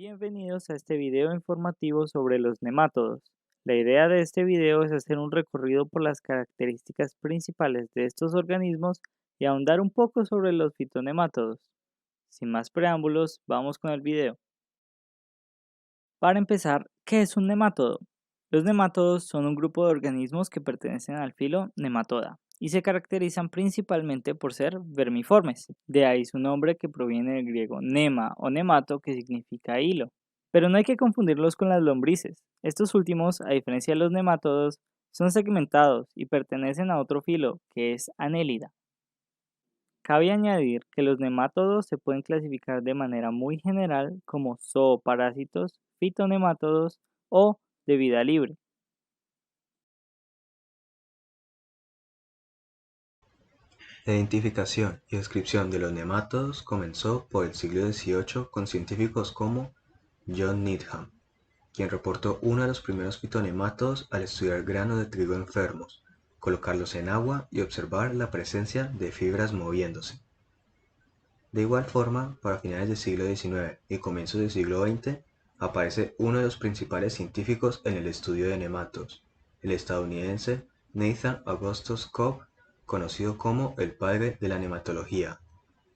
Bienvenidos a este video informativo sobre los nemátodos. La idea de este video es hacer un recorrido por las características principales de estos organismos y ahondar un poco sobre los fitonemátodos. Sin más preámbulos, vamos con el video. Para empezar, ¿qué es un nemátodo? Los nemátodos son un grupo de organismos que pertenecen al filo Nematoda y se caracterizan principalmente por ser vermiformes. De ahí su nombre que proviene del griego nema o nemato, que significa hilo. Pero no hay que confundirlos con las lombrices. Estos últimos, a diferencia de los nemátodos, son segmentados y pertenecen a otro filo, que es Annelida. Cabe añadir que los nemátodos se pueden clasificar de manera muy general como zooparásitos, fitonemátodos o de vida libre. La identificación y descripción de los nemátodos comenzó por el siglo XVIII con científicos como John Needham, quien reportó uno de los primeros fitonemátodos al estudiar granos de trigo enfermos, colocarlos en agua y observar la presencia de fibras moviéndose. De igual forma, para finales del siglo XIX y comienzos del siglo XX, aparece uno de los principales científicos en el estudio de nemátodos, el estadounidense Nathan Augustus Cope, conocido como el padre de la nematología,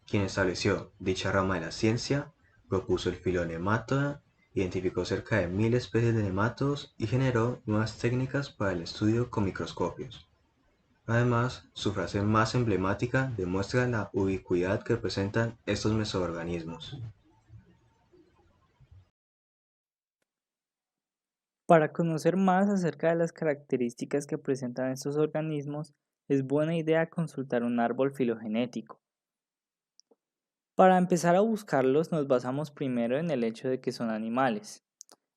quien estableció dicha rama de la ciencia, propuso el filonemátoda, identificó cerca de 1000 especies de nemátodos y generó nuevas técnicas para el estudio con microscopios. Además, su frase más emblemática demuestra la ubicuidad que presentan estos mesoorganismos. Para conocer más acerca de las características que presentan estos organismos, es buena idea consultar un árbol filogenético. Para empezar a buscarlos nos basamos primero en el hecho de que son animales,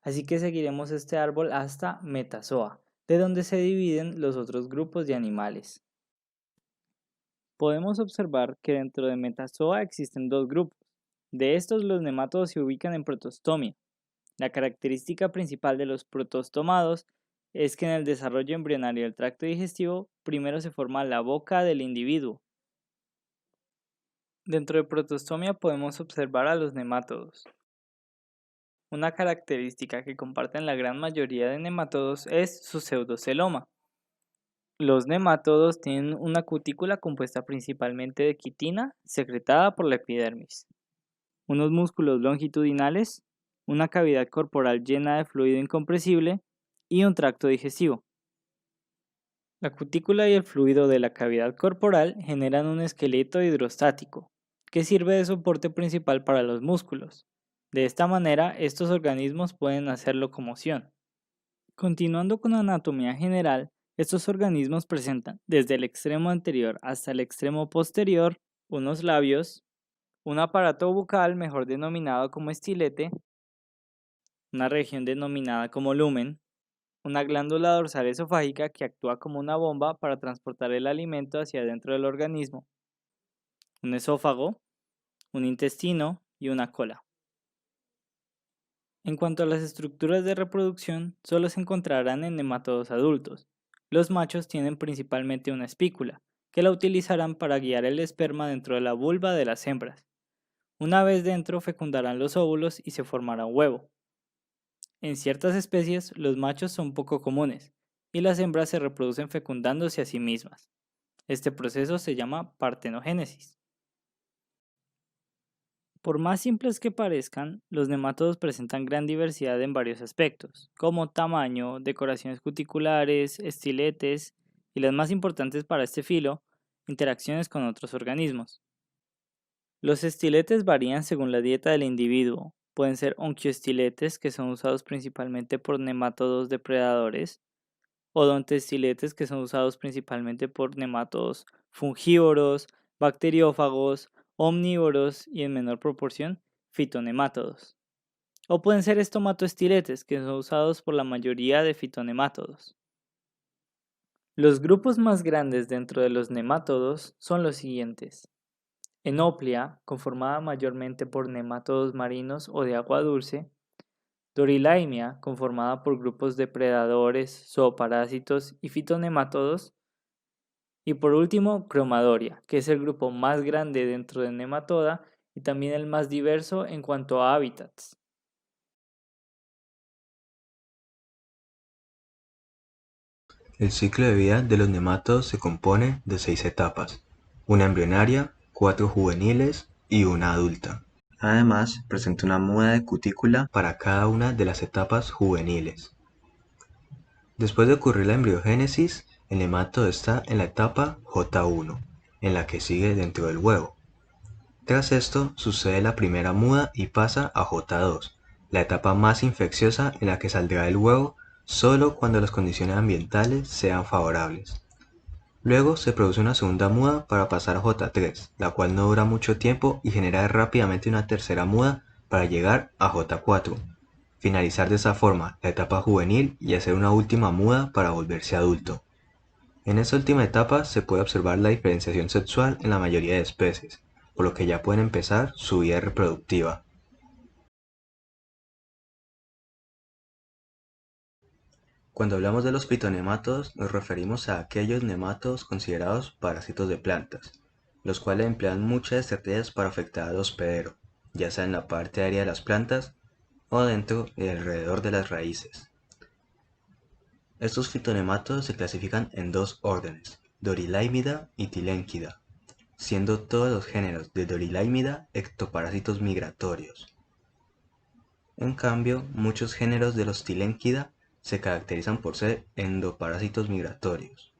así que seguiremos este árbol hasta Metazoa, de donde se dividen los otros grupos de animales. Podemos observar que dentro de Metazoa existen dos grupos. De estos, los nemátodos se ubican en protostomia. La característica principal de los protostomados es que en el desarrollo embrionario del tracto digestivo primero se forma la boca del individuo. Dentro de protostomia podemos observar a los nemátodos. Una característica que comparten la gran mayoría de nemátodos es su pseudoceloma. Los nemátodos tienen una cutícula compuesta principalmente de quitina secretada por la epidermis, unos músculos longitudinales, una cavidad corporal llena de fluido incompresible y un tracto digestivo. La cutícula y el fluido de la cavidad corporal generan un esqueleto hidrostático, que sirve de soporte principal para los músculos. De esta manera, estos organismos pueden hacer locomoción. Continuando con la anatomía general, estos organismos presentan desde el extremo anterior hasta el extremo posterior unos labios, un aparato bucal mejor denominado como estilete, una región denominada como lumen, una glándula dorsal esofágica que actúa como una bomba para transportar el alimento hacia adentro del organismo, un esófago, un intestino y una cola. En cuanto a las estructuras de reproducción, solo se encontrarán en nemátodos adultos. Los machos tienen principalmente una espícula, que la utilizarán para guiar el esperma dentro de la vulva de las hembras. Una vez dentro fecundarán los óvulos y se formará un huevo. En ciertas especies, los machos son poco comunes, y las hembras se reproducen fecundándose a sí mismas. Este proceso se llama partenogénesis. Por más simples que parezcan, los nemátodos presentan gran diversidad en varios aspectos, como tamaño, decoraciones cuticulares, estiletes y las más importantes para este filo, interacciones con otros organismos. Los estiletes varían según la dieta del individuo. Pueden ser onquioestiletes, que son usados principalmente por nemátodos depredadores, odontestiletes, que son usados principalmente por nemátodos fungívoros, bacteriófagos, omnívoros y en menor proporción fitonemátodos. O pueden ser estomatoestiletes, que son usados por la mayoría de fitonemátodos. Los grupos más grandes dentro de los nemátodos son los siguientes. Enoplia, conformada mayormente por nemátodos marinos o de agua dulce. Dorilaimia, conformada por grupos de predadores, zooparásitos y fitonemátodos. Y por último, Cromadoria, que es el grupo más grande dentro de Nematoda y también el más diverso en cuanto a hábitats. El ciclo de vida de los nemátodos se compone de 6 etapas, una embrionaria, 4 juveniles y una adulta. Además, presenta una muda de cutícula para cada una de las etapas juveniles. Después de ocurrir la embriogénesis, el nemátodo está en la etapa J1, en la que sigue dentro del huevo. Tras esto, sucede la primera muda y pasa a J2, la etapa más infecciosa en la que saldrá del huevo solo cuando las condiciones ambientales sean favorables. Luego se produce una segunda muda para pasar a J3, la cual no dura mucho tiempo y genera rápidamente una tercera muda para llegar a J4, finalizar de esa forma la etapa juvenil y hacer una última muda para volverse adulto. En esta última etapa se puede observar la diferenciación sexual en la mayoría de especies, por lo que ya pueden empezar su vida reproductiva. Cuando hablamos de los fitonemátodos nos referimos a aquellos nemátodos considerados parásitos de plantas, los cuales emplean muchas estrategias para afectar al hospedero, ya sea en la parte aérea de las plantas o dentro y alrededor de las raíces. Estos fitonemátodos se clasifican en dos órdenes, Dorilaimida y Tilenquida, siendo todos los géneros de Dorilaimida ectoparásitos migratorios. En cambio, muchos géneros de los Tilenquida se caracterizan por ser endoparásitos migratorios.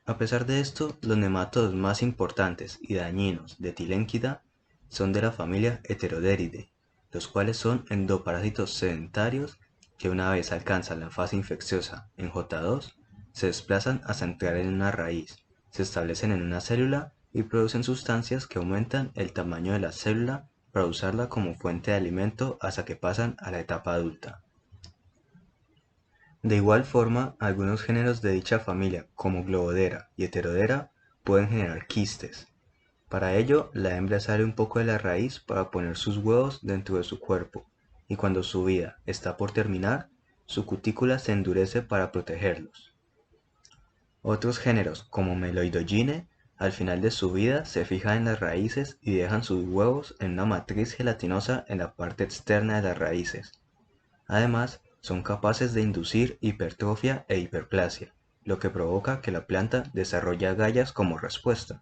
A pesar de esto, los nemátodos más importantes y dañinos de Tilenquida son de la familia Heteroderidae, los cuales son endoparásitos sedentarios que una vez alcanzan la fase infecciosa en J2, se desplazan hasta entrar en una raíz, se establecen en una célula y producen sustancias que aumentan el tamaño de la célula para usarla como fuente de alimento hasta que pasan a la etapa adulta. De igual forma, algunos géneros de dicha familia, como Globodera y Heterodera, pueden generar quistes. Para ello, la hembra sale un poco de la raíz para poner sus huevos dentro de su cuerpo, y cuando su vida está por terminar, su cutícula se endurece para protegerlos. Otros géneros, como Meloidogyne, al final de su vida se fijan en las raíces y dejan sus huevos en una matriz gelatinosa en la parte externa de las raíces. Además, son capaces de inducir hipertrofia e hiperplasia, lo que provoca que la planta desarrolle agallas como respuesta.